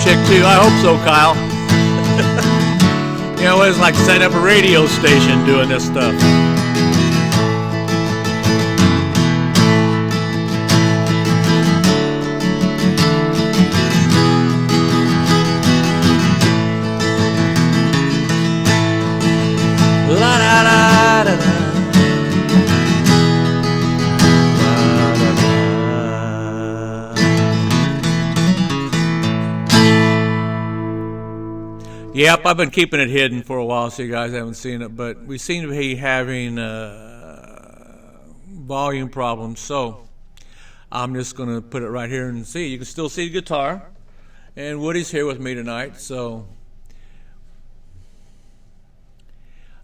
chick too. I hope so, Kyle. You know, it's like setting up a radio station doing this stuff. La da da da da. Yep, I've been keeping it hidden for a while so you guys haven't seen it, but we seem to be having volume problems, so I'm just going to put it right here and see. You can still see the guitar, and Woody's here with me tonight, so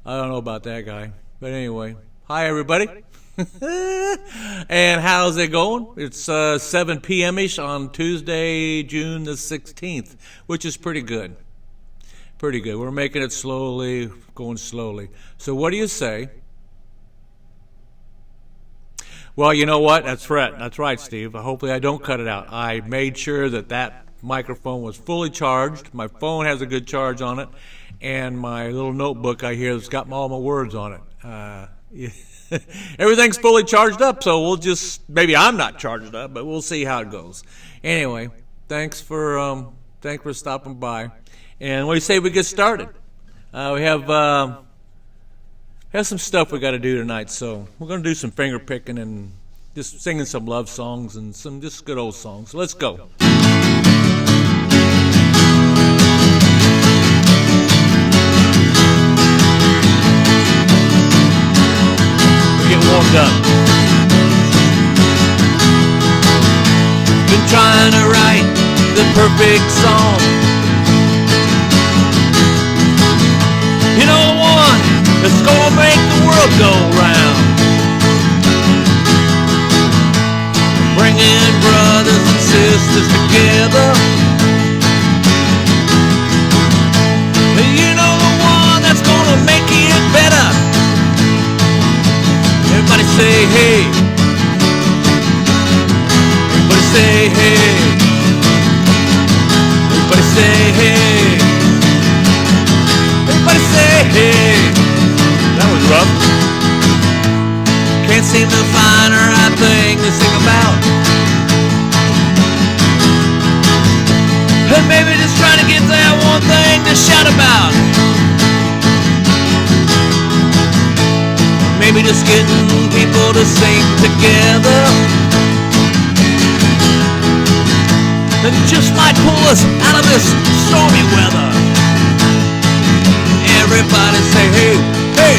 I don't know about that guy. But anyway, hi everybody. And how's it going? It's 7 p.m.-ish on Tuesday, June the 16th, which is pretty good. Pretty good. We're making it slowly, going slowly. So what do you say? Well, you know what? That's right. That's right, Steve. Hopefully I don't cut it out. I made sure that microphone was fully charged. My phone has a good charge on it. And my little notebook I hear that's got all my words on it. Everything's fully charged up, so we'll just, maybe I'm not charged up, but we'll see how it goes. Anyway, thanks for stopping by. And what do you say we get started? We have some stuff we got to do tonight, so we're going to do some finger picking and just singing some love songs and some just good old songs. So let's go. We're getting warmed up. Been trying to write the perfect song. You know, one that's gonna make the world go round. Bringing brothers and sisters together. You know, the one that's gonna make it better. Everybody say hey. Everybody say hey. Everybody say hey. Everybody say hey. That was rough. Can't seem to find the right thing to sing about. And maybe just trying to get that one thing to shout about. Maybe just getting people to sing together. That just might pull us out of this stormy weather. Everybody say hey, hey.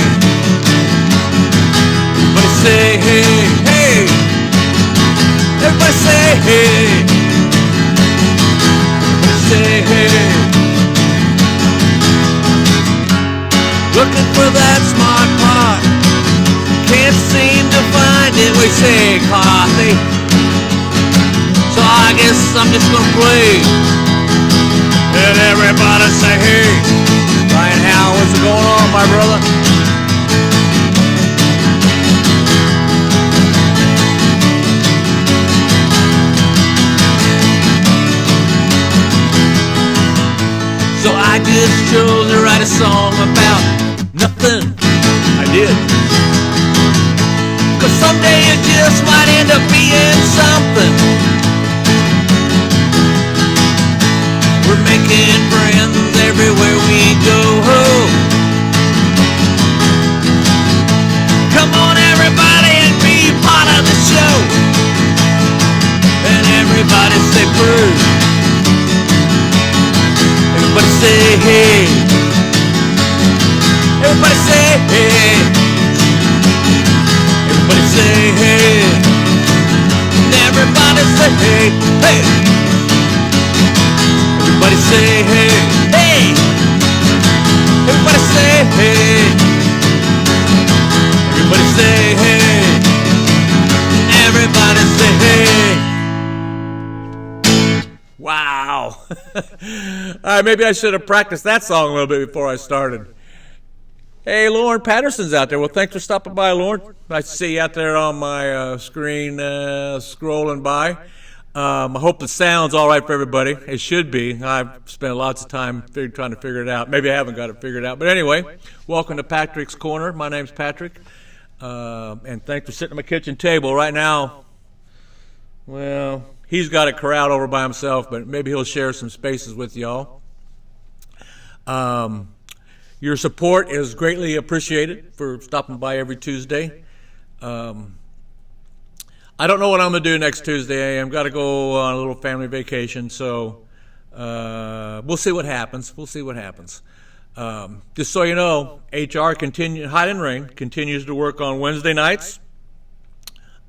Everybody say hey, hey. Everybody say hey. Everybody say hey. Looking for that smart part. Can't seem to find it. We say coffee. So I guess I'm just gonna play. And everybody say hey. Ryan Howe, what's going on, my brother? So I just chose to write a song about nothing. I did. 'Cause someday it just might end up being something. We're making friends everywhere we go. Come on everybody and be part of the show. And everybody say Bruce. Everybody say hey. Everybody say hey. Everybody say hey. And everybody say hey, hey. Everybody say hey, hey. Everybody say hey. Everybody say hey. Everybody say hey. Wow. All right, maybe I should have practiced that song a little bit before I started. Hey, Lauren Patterson's out there. Well, thanks for stopping by, Lauren. Nice to see you out there on my screen scrolling by. I hope the sound's all right for everybody. It should be. I've spent lots of time trying to figure it out. Maybe I haven't got it figured out. But anyway, welcome to Patrick's Corner. My name's Patrick. And thanks for sitting at my kitchen table. Right now, well, he's got it corralled over by himself, but maybe he'll share some spaces with y'all. Your support is greatly appreciated for stopping by every Tuesday. I don't know what I'm going to do next Tuesday. I've got to go on a little family vacation, so we'll see what happens. Just so you know, Hide and Ring continues to work on Wednesday nights,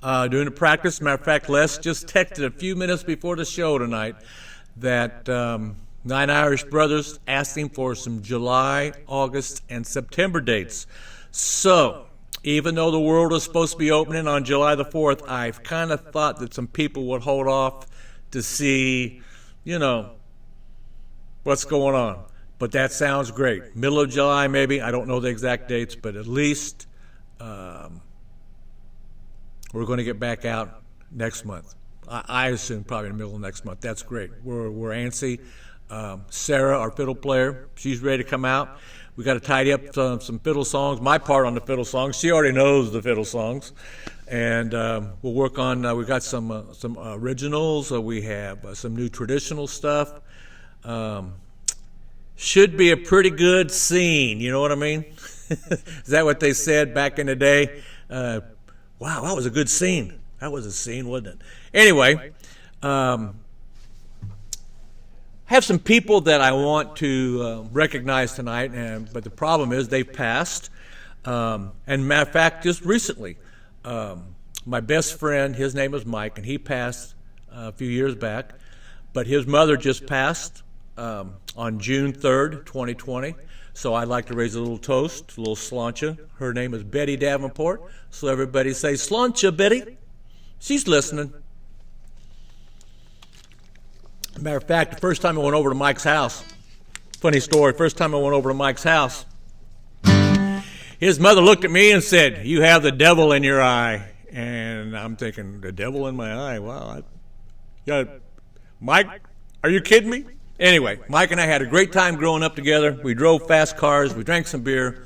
doing a practice. Matter of fact, Les just texted a few minutes before the show tonight that Nine Irish Brothers asked him for some July, August, and September dates. So, even though the world is supposed to be opening on July the 4th, I've kind of thought that some people would hold off to see, what's going on. But that sounds great. Middle of July, maybe. I don't know the exact dates, but at least we're going to get back out next month. I assume probably in the middle of next month. That's great. We're antsy. Sarah, our fiddle player, she's ready to come out. We got to tidy up some fiddle songs. My part on the fiddle songs. She already knows the fiddle songs, and we'll work on. We got some originals. We have some new traditional stuff. Should be a pretty good scene. You know what I mean? Is that what they said back in the day? Wow, that was a good scene. That was a scene, wasn't it? Anyway. Have some people that I want to recognize tonight, but the problem is they've passed. And matter of fact, just recently, my best friend, his name is Mike, and he passed a few years back. But his mother just passed on June 3rd, 2020. So I'd like to raise a little toast, a little sláinte. Her name is Betty Davenport. So everybody say, "Sláinte, Betty." She's listening. Matter of fact, the first time I went over to Mike's house, funny story, first time I went over to Mike's house, his mother looked at me and said, "You have the devil in your eye." And I'm thinking, the devil in my eye? Wow. Mike, are you kidding me? Anyway, Mike and I had a great time growing up together. We drove fast cars. We drank some beer.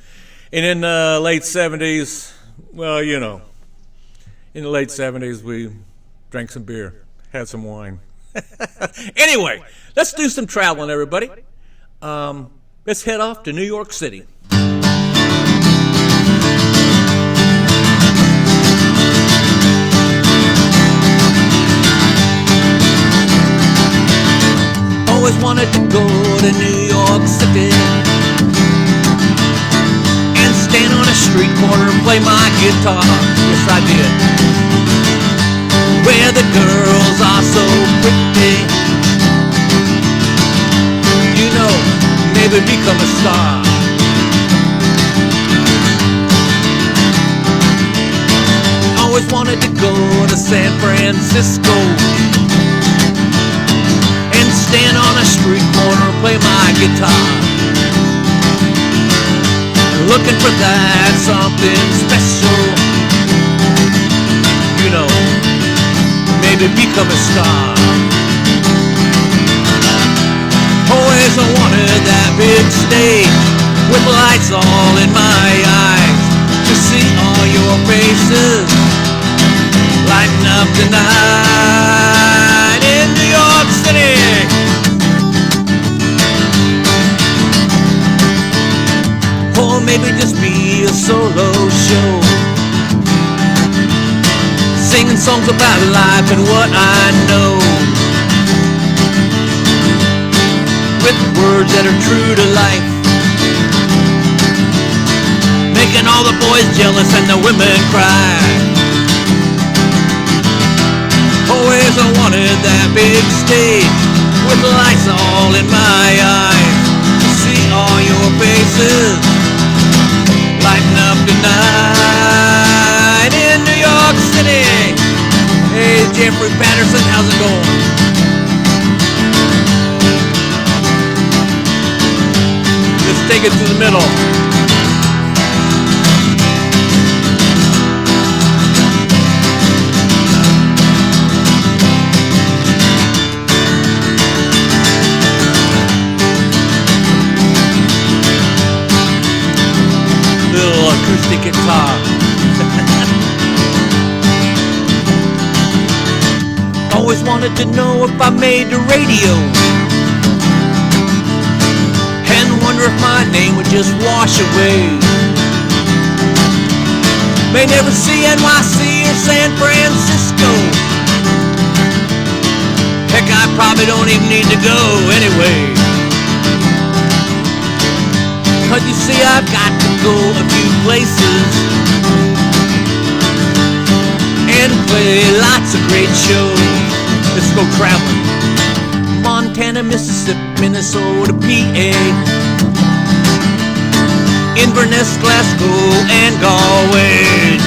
And in the late 70s, in the late 70s, we drank some beer, had some wine. Anyway, let's do some traveling, everybody. Let's head off to New York City. Always wanted to go to New York City and stand on a street corner and play my guitar. Yes, I did. Where the girls are so pretty, maybe become a star. Always wanted to go to San Francisco and stand on a street corner and play my guitar, looking for that something special, maybe become a star. Always I wanted that big stage with lights all in my eyes to see all your faces lighting up tonight in New York City. Or maybe just be a solo show, singing songs about life and what I know, with words that are true to life, making all the boys jealous and the women cry. Always I wanted that big stage with lights all in my eyes to see all your faces lighting up tonight in New York City. Hey, Jeffrey Patterson, how's it going? Let's take it to the middle. acoustic guitar. Always wanted to know if I made the radio, and wonder if my name would just wash away. May never see NYC or San Francisco. Heck, I probably don't even need to go anyway. 'Cause you see, I've got to go a few places and play lots of great shows. Let's go traveling. Montana, Mississippi, Minnesota, PA, Inverness, Glasgow, and Galway.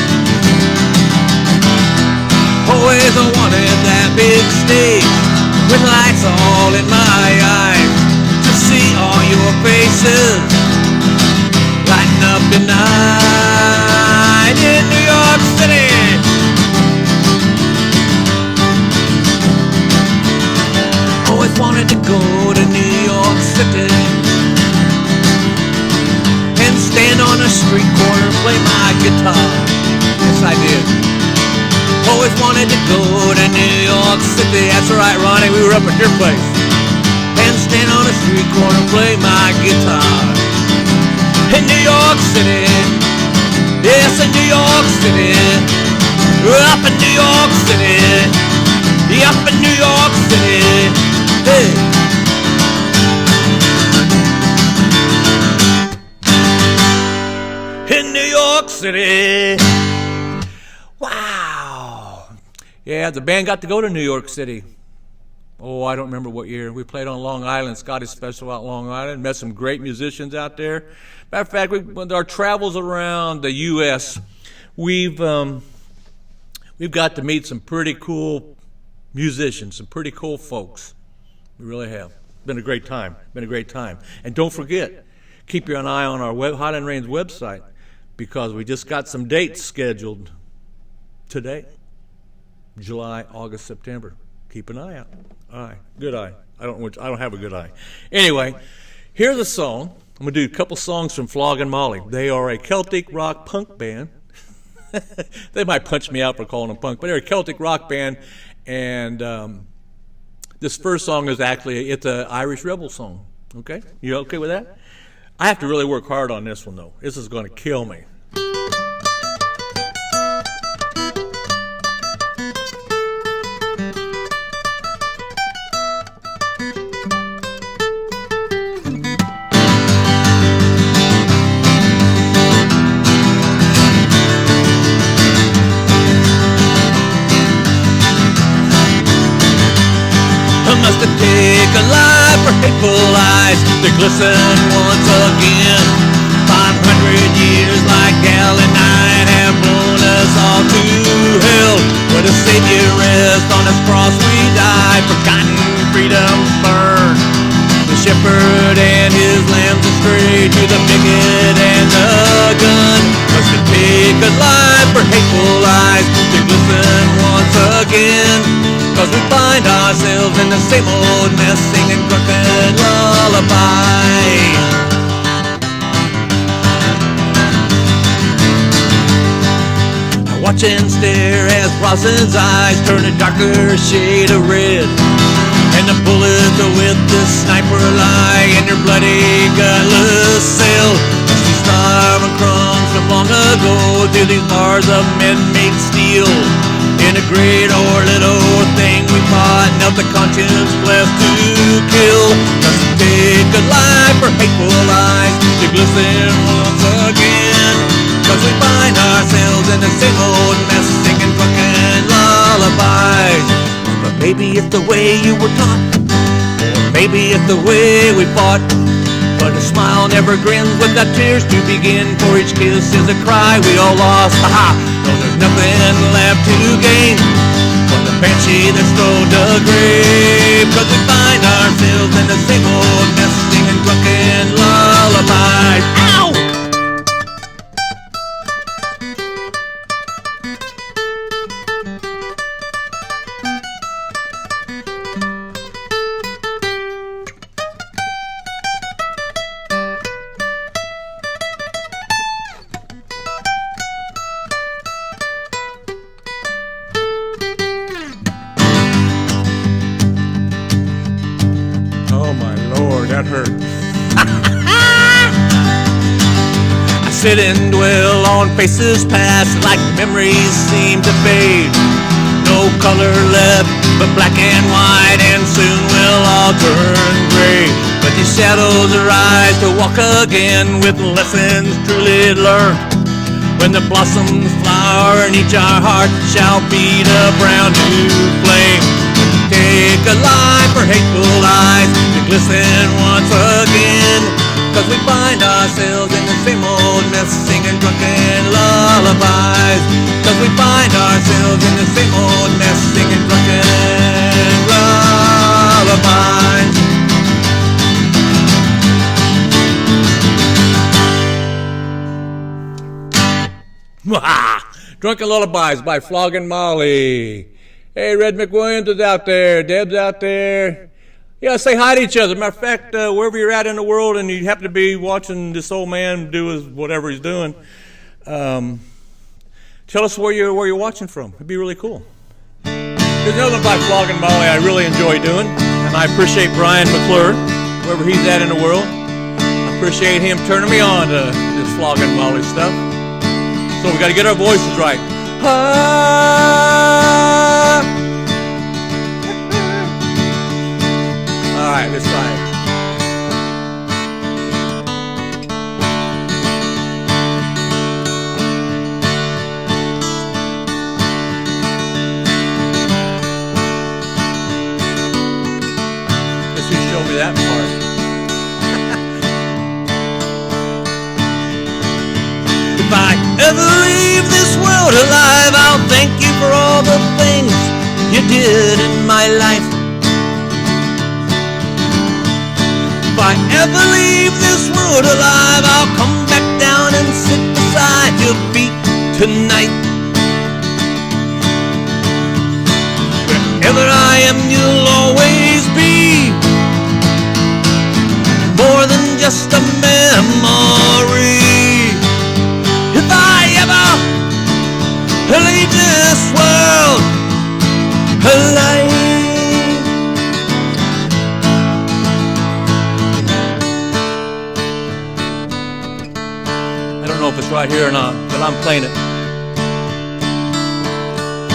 Always wanted that big stage with lights all in my eyes to see all your faces lighting up the night in New York City. Always wanted to go to New York City and stand on a street corner and play my guitar. Yes, I did. Always wanted to go to New York City. That's right, Ronnie, we were up at your place. And stand on a street corner and play my guitar. In New York City, yes, in New York City, up in New York City, up in New York City, hey. In New York City, wow. Yeah, the band got to go to New York City. Oh, I don't remember what year. We played on Long Island, Scottish Festival out Long Island, met some great musicians out there. Matter of fact, with our travels around the U.S., we've got to meet some pretty cool musicians, some pretty cool folks. We really have. Been a great time. Been a great time. And don't forget, keep your eye on our Highland Rains website, because we just got some dates scheduled today. July, August, September. Keep an eye out. Eye. Good eye. I don't have a good eye. Anyway, here's a song. I'm going to do a couple songs from Flogging Molly. They are a Celtic rock punk band. They might punch me out for calling them punk, but they're a Celtic rock band. And this first song is actually, it's an Irish Rebel song. Okay? You okay with that? I have to really work hard on this one, though. This is going to kill me. Must have taken a life for hateful eyes to glisten once again. 500 years like hell and night have blown us all to hell. Where the Savior rests on his cross we die, forgotten freedom's burned. The shepherd and his lambs astray to the bigot and the gun. Must have taken a life for hateful eyes to glisten once again. 'Cause we find ourselves in the same old mess, singing crooked lullabies. I watch and stare as Rosin's eyes turn a darker shade of red, and the bullets with the sniper lie in your bloody gutless cell. We starve and crumbs from long ago through these bars of men-made steel. In a great or little thing we fought, knelt the conscience left to kill. Must take a life for hateful eyes to glisten once again. 'Cause we find ourselves in the same old mess, singing fucking lullabies. But maybe it's the way you were taught, or maybe it's the way we fought. But a smile never grins without tears to begin, for each kiss is a cry we all lost. Ha-ha! No, there's nothing left to gain from the banshee that stole the grave. 'Cause we find ourselves in the same old mess, singing drunken lullabies. Ow! sit and dwell on faces past like memories seem to fade. No color left but black and white, and soon we'll all turn gray. But these shadows arise to walk again with lessons truly learned. When the blossoms flower and each our heart shall beat a brown new flame. Take a life for hateful eyes to glisten once again, 'cause we find ourselves in the same old mess, singing drunken lullabies. 'Cause we find ourselves in the same old mess, singing drunken lullabies. Drunken Lullabies by Flogging Molly. Hey, Red McWilliams is out there. Deb's out there. Yeah, say hi to each other. Matter of fact, wherever you're at in the world and you happen to be watching this old man do whatever he's doing, tell us where you're watching from. It'd be really cool. There's another one by Flogging Molly I really enjoy doing, and I appreciate Brian McClure, wherever he's at in the world. I appreciate him turning me on to this Flogging Molly stuff. So we got to get our voices right. All right, let's try it. Let's just show me that part. If I ever leave this world alive, I'll thank you for all the things you did in my life. If I ever leave this world alive, I'll come back down and sit beside your feet tonight. Wherever I am, you'll always be more than just a memory. If I ever leave this world alive, I don't know if it's right here or not, but I'm playing it.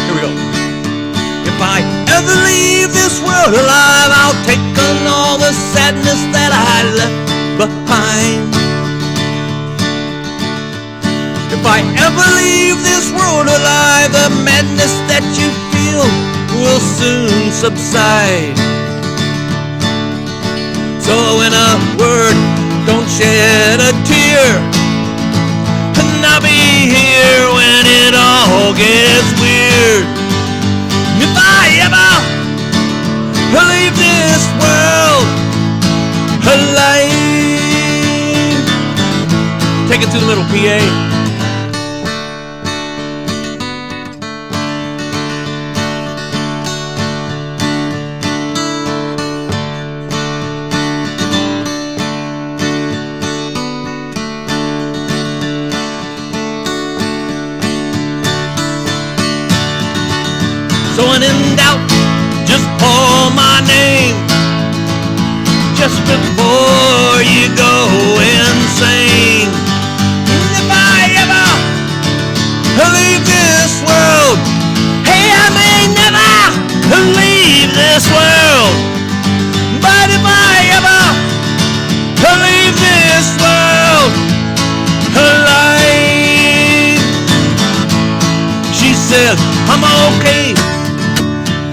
Here we go. If I ever leave this world alive, I'll take on all the sadness that I left behind. If I ever leave this world alive, the madness that you feel will soon subside. So in a word, don't shed a tear, and I'll be here when it all gets weird. If I ever leave this world alive, take it to the little PA. So when in doubt, just call my name just before you go insane. If I ever leave this world, hey, I may never leave this world, but if I ever leave this world alive, she says, I'm okay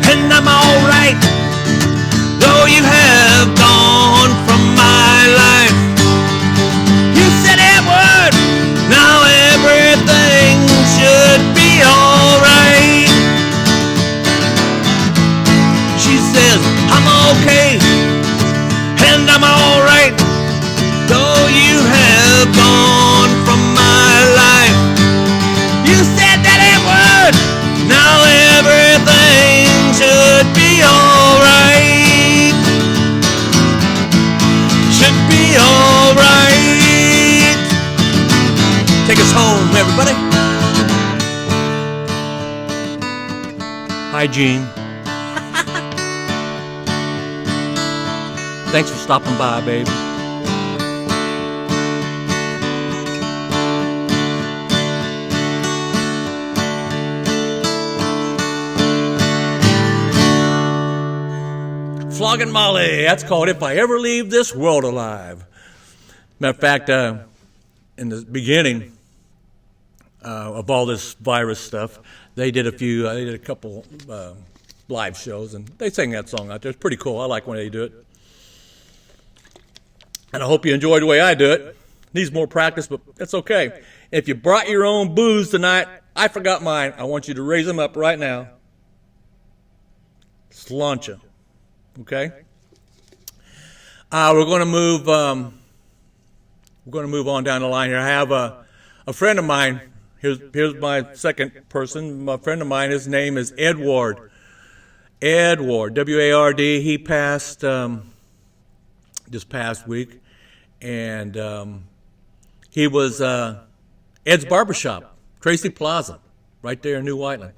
and I'm alright, though you have gone from my life. You said that word, now everything should be alright. She says, I'm okay and I'm alright, though you have gone from my life. You said that word, now everything should be alright. Should be alright. Take us home, everybody. Hi, Gene. Thanks for stopping by, baby. Flogging Molly. That's called If I Ever Leave This World Alive. Matter of fact, in the beginning of all this virus stuff, they did a couple live shows, and they sang that song out there. It's pretty cool. I like when they do it. And I hope you enjoy the way I do it. Needs more practice, but that's okay. If you brought your own booze tonight, I forgot mine. I want you to raise them up right now. Sláinte. Okay? We're going to move on down the line here. I have a friend of mine. Here's my second person. My friend of mine, his name is Ed Ward. Ed Ward, W-A-R-D. He passed this past week, and he was Ed's Barbershop, Tracy Plaza, right there in New Whiteland.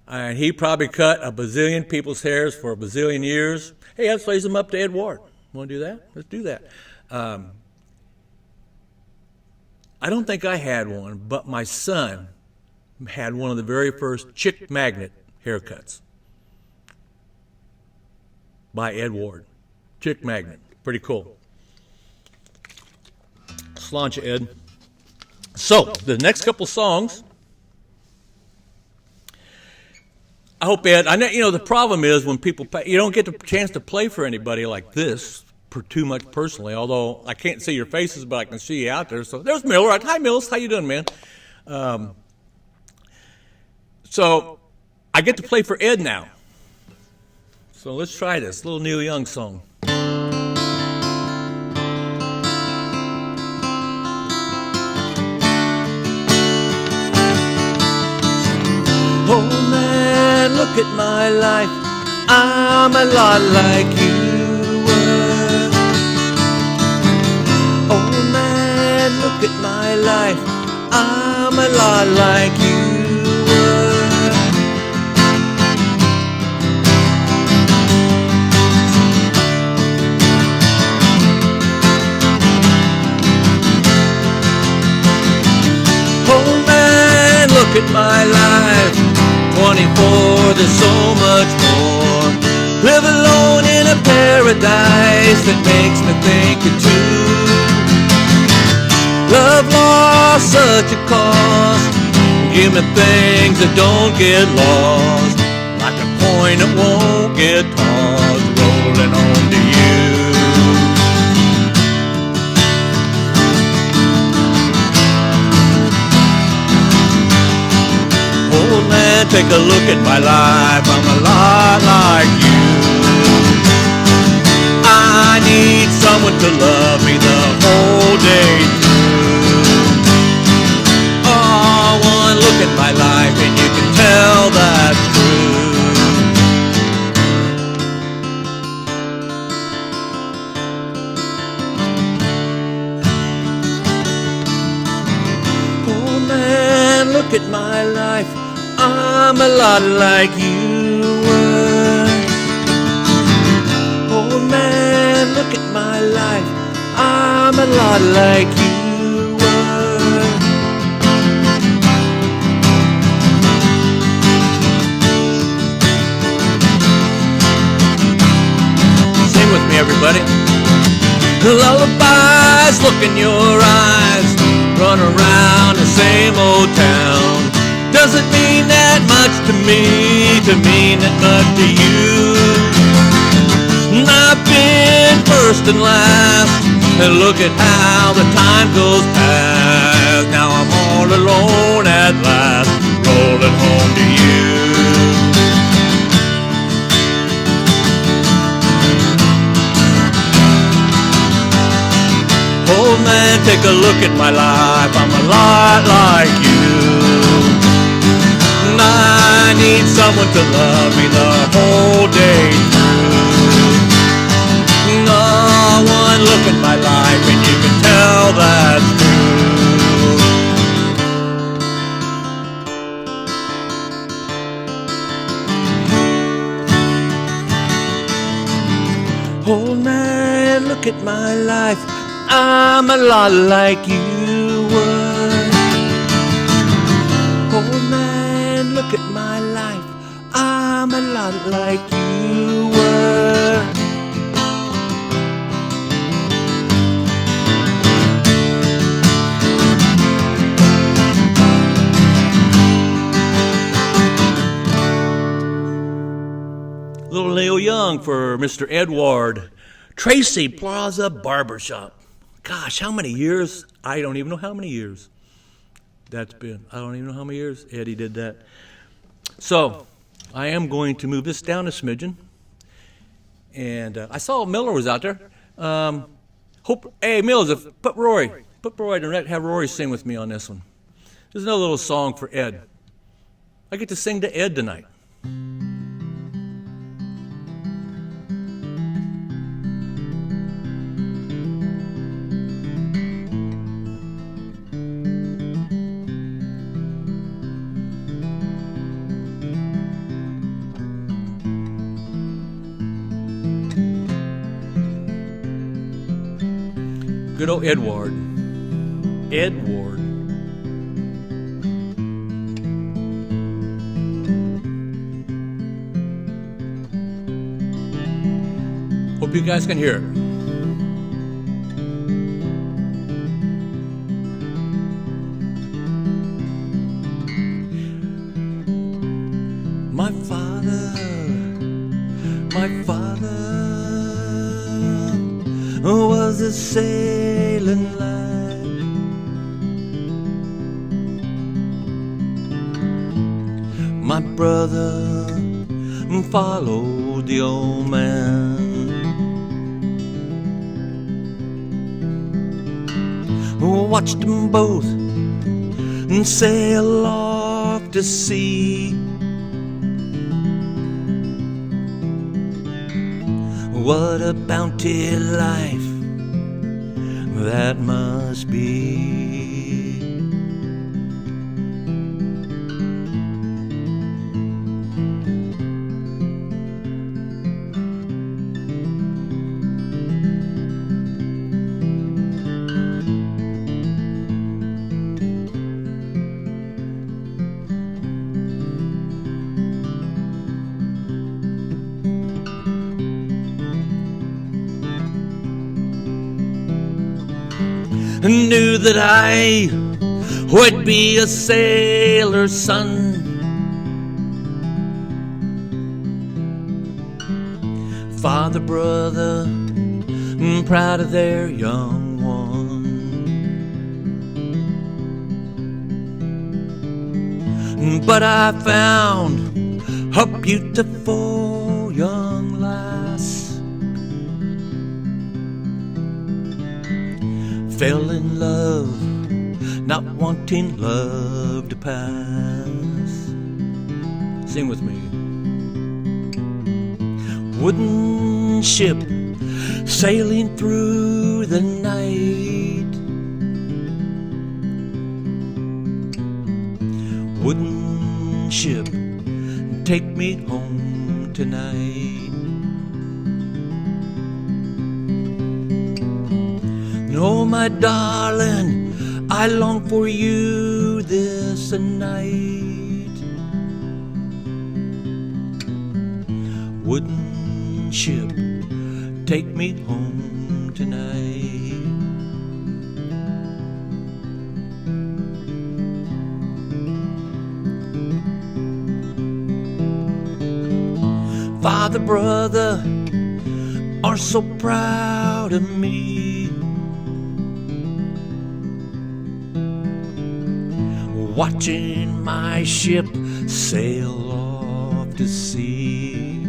And he probably cut a bazillion people's hairs for a bazillion years. Hey, let's raise them up to Ed Ward. Want to do that? Let's do that. I don't think I had one, but my son had one of the very first Chick Magnet haircuts by Ed Ward. Chick Magnet. Pretty cool. Sláinte, Ed. So, the next couple songs, I hope, Ed, I know, the problem is when people play, you don't get the chance to play for anybody like this too much personally, although I can't see your faces, but I can see you out there. So there's Miller. Hi, Mills. How you doing, man? So I get to play for Ed now. So let's try this little Neil Young song. Oh man, look at my life. I'm a lot like you were. Oh man, look at my life. I'm a lot like you were. Oh man, look at my life. 24, there's so much more. Live alone in a paradise that makes me think of two. Love lost such a cost. Give me things that don't get lost, like a coin that won't get tossed, rolling on to you. Old man, take a look at my life. I'm a lot like you. I need someone to love me the whole day through. Oh, one look at my life and you can tell that's true. Oh man, look at my life. I'm a lot like you were. Oh man, look at my life. I'm a lot like you were. Sing with me, everybody. Lullabies, look in your eyes. Run around the same old town. Doesn't mean that much to me, to mean that much to you. I've been first and last, and look at how the time goes past. Now I'm all alone at last, rolling home to you. Oh man, take a look at my life. I'm a lot like you. I need someone to love me the whole day through. No one look at my life and you can tell that's true. Oh man, look at my life. I'm a lot like you were. Oh man, look at my life. I'm a lot like you were. song for Mr. Edward, Tracy Plaza Barbershop. Gosh, how many years? I don't even know how many years that's been. I don't even know how many years Eddie did that. So I am going to move this down a smidgen. And I saw Miller was out there. Hey, Mills, put Rory and have Rory sing with me on this one. There's another little song for Ed. I get to sing to Ed tonight. Good old Edward. Hope you guys can hear it. My father was a sailing lad. My brother followed the old man. Watched them both sail off to sea. What a bounty life that must be. Knew that I would be a sailor's son. Father, brother, proud of their young one. But I found a beautiful young lass. Fell in love, not wanting love to pass. Sing with me. Wooden ship sailing through the night. Wooden ship, take me home tonight. Oh, my darling, I long for you this night. Wooden ship, take me home tonight. Father, brother are so proud of me. Watching my ship sail off to sea.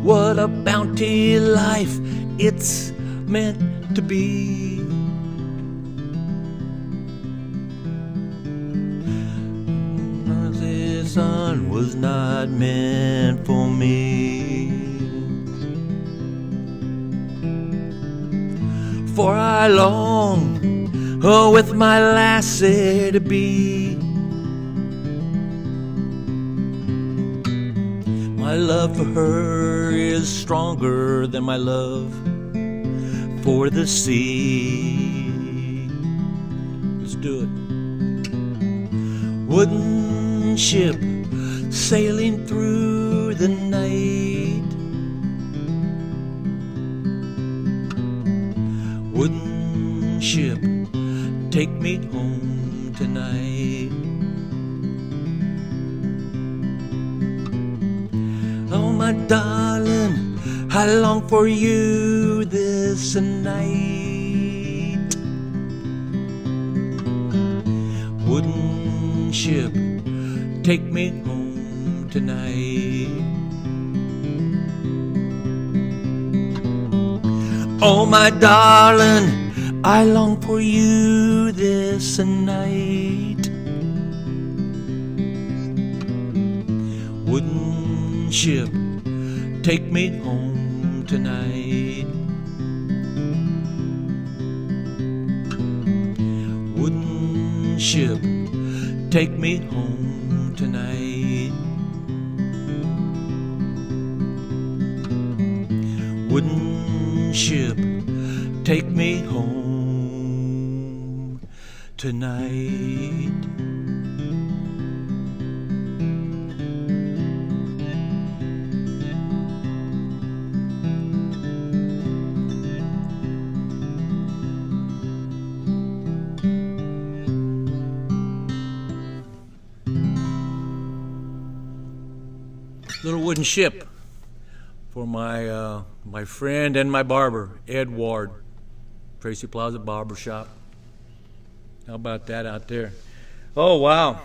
What a bounty life it's meant to be. The sun was not meant for me. For I long with my lassie to be. My love for her is stronger than my love for the sea. Let's do it. Wooden ship sailing through the night. Wooden ship, take me home tonight. my darling, I long for you this night. Wooden ship, take me home tonight. Oh, my darling, I long for you this night. Wooden ship, take me home tonight. Wooden ship, take me home tonight. Wooden ship, take me home tonight. Little wooden ship for my friend and my barber, Ed Ward, Tracy Plaza Barber Shop. How about that out there? Oh, wow.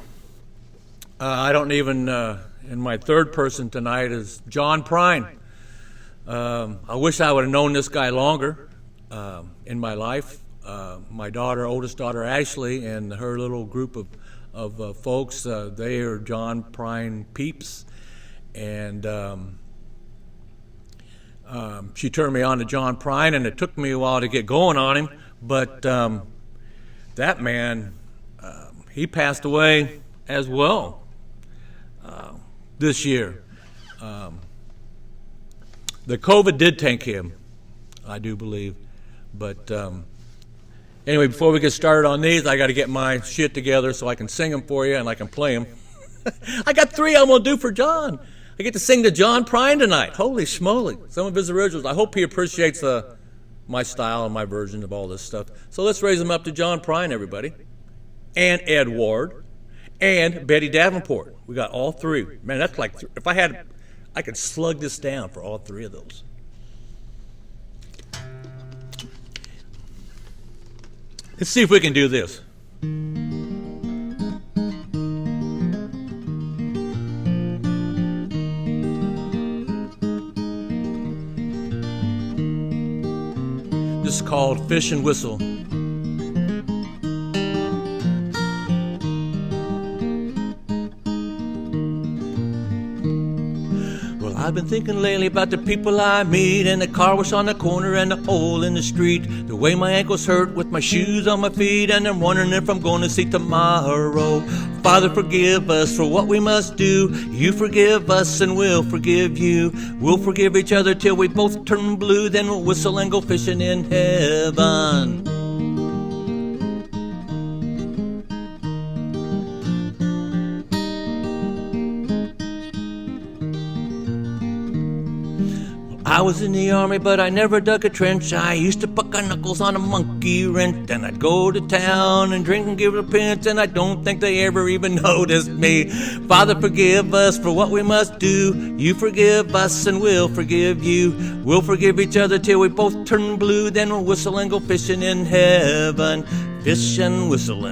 I don't even, and my third person tonight is John Prine. I wish I would have known this guy longer in my life. My oldest daughter Ashley, and her little group of folks, they are John Prine peeps. And she turned me on to John Prine, and it took me a while to get going on him. But that man, he passed away as well this year. The COVID did tank him, I do believe. But anyway, before we get started on these, I got to get my shit together so I can sing them for you and I can play them. I got 3 I'm going to do for John. I get to sing to John Prine tonight. Holy schmoly. Some of his originals. I hope he appreciates my style and my version of all this stuff. So let's raise him up to John Prine, everybody. And Ed Ward. And Betty Davenport. We got all 3. Man, that's like, if I could slug this down for all 3 of those. Let's see if we can do this. This is called Fish and Whistle. Well, I've been thinking lately about the people I meet, and the car wash on the corner and the hole in the street, the way my ankles hurt with my shoes on my feet, and I'm wondering if I'm going to see tomorrow. Father, forgive us for what we must do. You forgive us and we'll forgive you. We'll forgive each other till we both turn blue. Then we'll whistle and go fishing in heaven. I was in the army, but I never dug a trench. I used to puck our knuckles on a monkey wrench, and I'd go to town and drink and give a pinch, and I don't think they ever even noticed me. Father, forgive us for what we must do. You forgive us and we'll forgive you. We'll forgive each other till we both turn blue. Then we'll whistle and go fishing in heaven. Fish and whistle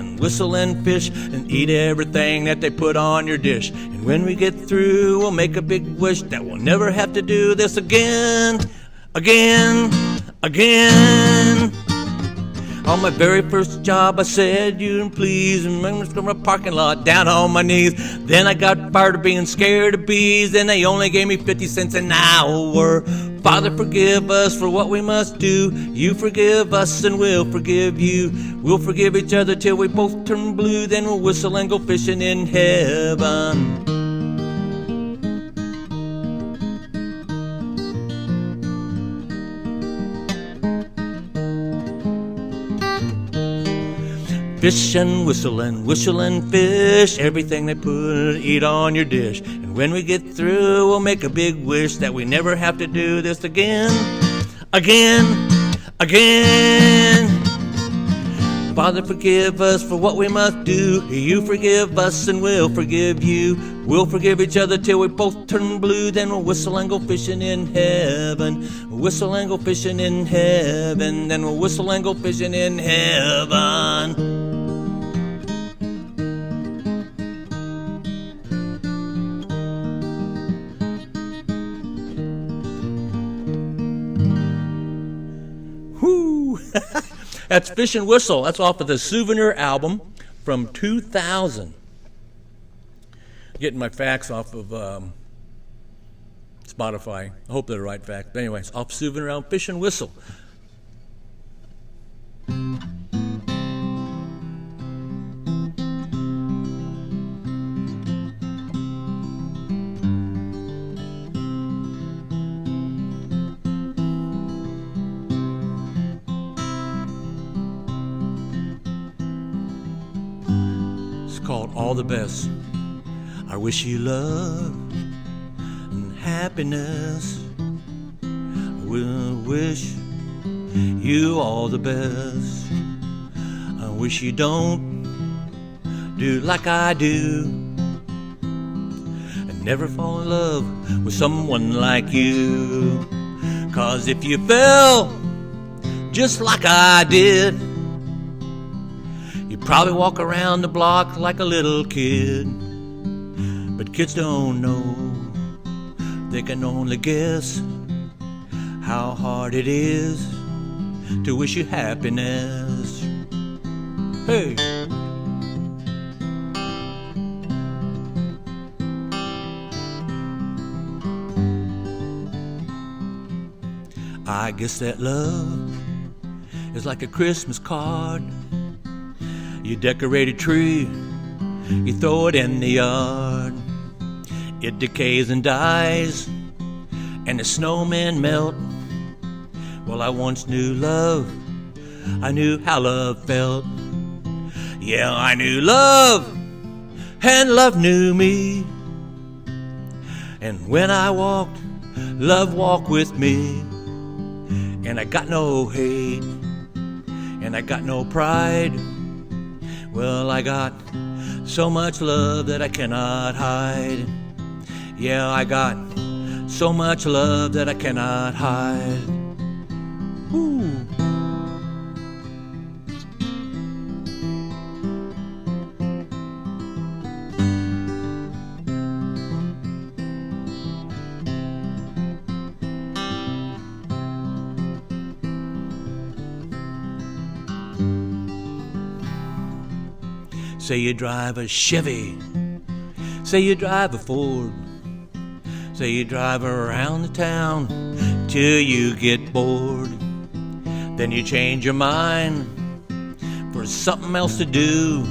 and fish, and eat everything that they put on your dish. And when we get through, we'll make a big wish that we'll never have to do this again. On my very first job, I said, you please, and went from a parking lot down on my knees. Then I got fired of being scared of bees, and they only gave me 50 cents an hour. Father, forgive us for what we must do. You forgive us and we'll forgive you. We'll forgive each other till we both turn blue. Then we'll whistle and go fishing in heaven. Fish and whistle and fish, everything they put, eat on your dish. And when we get through, we'll make a big wish that we never have to do this again. Father, forgive us for what we must do. You forgive us and we'll forgive you. We'll forgive each other till we both turn blue. Then we'll whistle and go fishing in heaven. Whistle and go fishing in heaven. Then we'll whistle and go fishing in heaven. Whoo! That's Fish and Whistle. That's off of the Souvenir album from 2000. Getting my facts off of Spotify. I hope they're the right facts. But anyways, off Souvenir album, Fish and Whistle. Called All the Best. I wish you love and happiness. I will wish you all the best. I wish you don't do like I do and never fall in love with someone like you. 'Cause if you fell just like I did, you probably walk around the block like a little kid. But kids don't know, they can only guess how hard it is to wish you happiness. Hey! I guess that love is like a Christmas card. You decorate a tree, you throw it in the yard. It decays and dies, and the snowmen melt. Well, I once knew love, I knew how love felt. Yeah, I knew love, and love knew me. And when I walked, love walked with me. And I got no hate, and I got no pride. Well, I got so much love that I cannot hide. Yeah, I got so much love that I cannot hide. Ooh. Say you drive a Chevy, say you drive a Ford, say you drive around the town till you get bored. Then you change your mind for something else to do,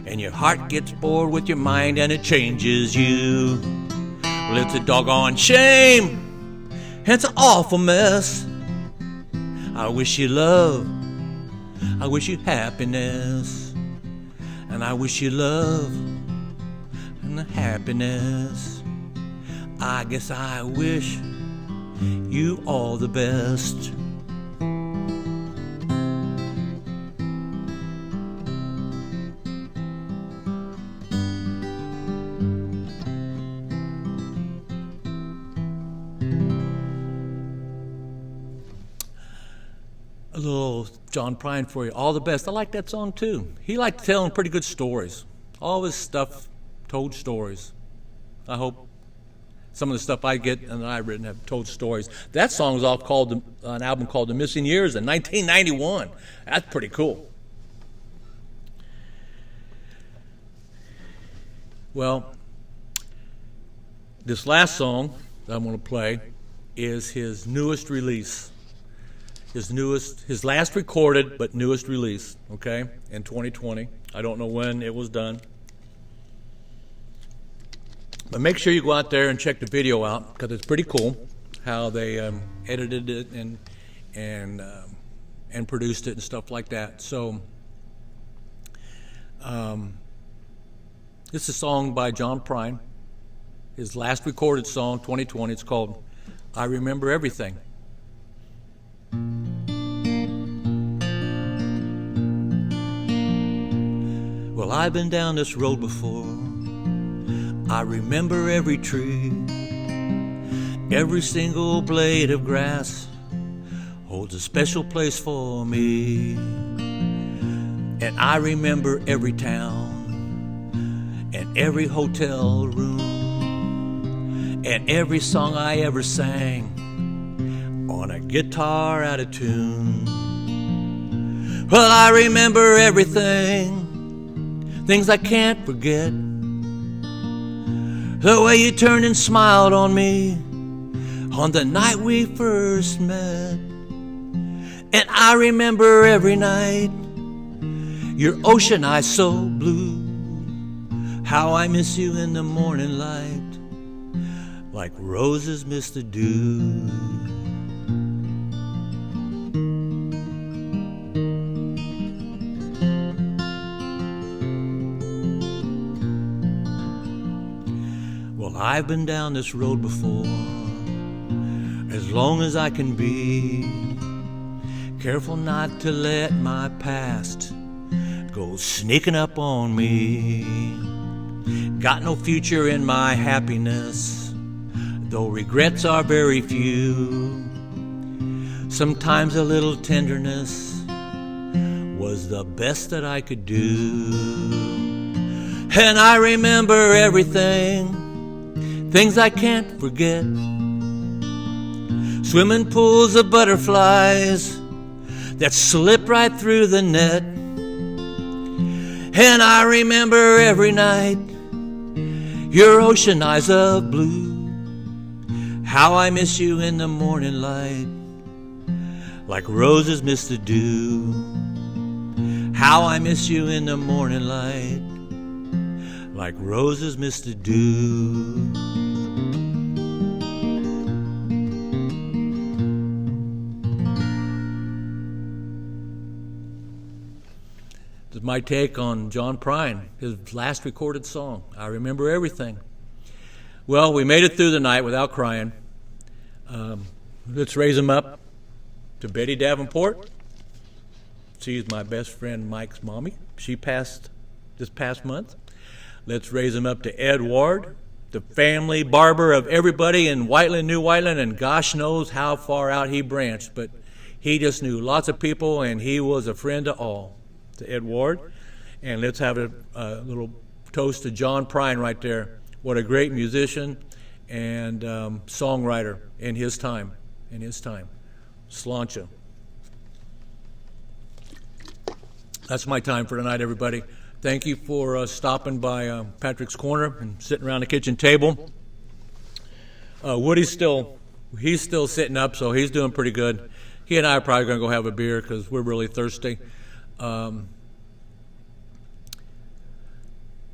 and your heart gets bored with your mind and it changes you. Well, it's a doggone shame, it's an awful mess. I wish you love, I wish you happiness. And I wish you love and happiness. I guess I wish you all the best. A little John Prine for you. All the best. I like that song too. He liked telling pretty good stories. All of his stuff told stories. I hope some of the stuff I get and that I've written have told stories. That song is off called an album called The Missing Years in 1991. That's pretty cool. Well, this last song that I'm going to play is his newest release. His last recorded but newest release, okay, in 2020. I don't know when it was done. But make sure you go out there and check the video out because it's pretty cool how they edited it and produced it and stuff like that. So this is a song by John Prine, his last recorded song, 2020. It's called I Remember Everything. Well, I've been down this road before. I remember every tree, every single blade of grass holds a special place for me. And I remember every town and every hotel room and every song I ever sang on a guitar out of tune. Well, I remember everything, things I can't forget. The way you turned and smiled on me on the night we first met. And I remember every night, your ocean eyes so blue, how I miss you in the morning light, like roses miss the dew. Well, I've been down this road before, as long as I can be, careful not to let my past go sneaking up on me. Got no future in my happiness, though regrets are very few. Sometimes a little tenderness was the best that I could do. And I remember everything, things I can't forget. Swimming pools of butterflies that slip right through the net. And I remember every night, your ocean eyes of blue, how I miss you in the morning light, like roses miss the dew. How I miss you in the morning light, like roses miss the dew. This is my take on John Prine, his last recorded song, I Remember Everything. Well, we made it through the night without crying. Let's raise them up to Betty Davenport. She's my best friend Mike's mommy. She passed this past month. Let's raise them up to Ed Ward, the family barber of everybody in Whiteland, New Whiteland, and gosh knows how far out he branched, but he just knew lots of people, and he was a friend to all. To Ed Ward. And let's have a little toast to John Prine right there. What a great musician and songwriter in his time. Sláinte. That's my time for tonight, everybody. Thank you for stopping by Patrick's Corner and sitting around the kitchen table. Woody's still sitting up, so he's doing pretty good. He and I are probably going to go have a beer because we're really thirsty.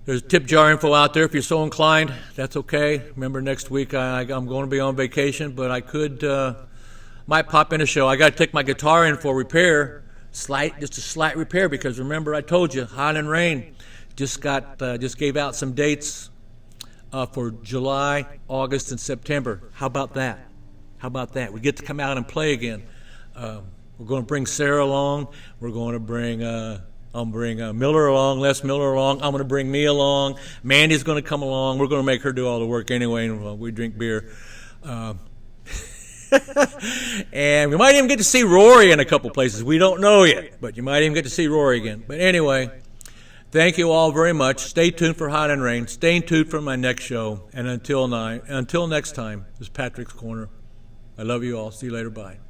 There's tip jar info out there if you're so inclined. That's okay. Remember, next week I'm going to be on vacation, but I might pop in a show. I got to take my guitar in for repair, just a slight repair, because remember I told you Highland Rain just gave out some dates for July, August, and September. How about that? We get to come out and play again. We're going to bring Sarah along. We're going to bring Miller along, Les Miller along. I'm going to bring me along. Mandy's going to come along. We're going to make her do all the work anyway, and we drink beer. And we might even get to see Rory in a couple places. We don't know yet, but you might even get to see Rory again. But anyway, thank you all very much. Stay tuned for Highland Rain. Stay tuned for my next show. And until next time, this is Patrick's Corner. I love you all. See you later. Bye.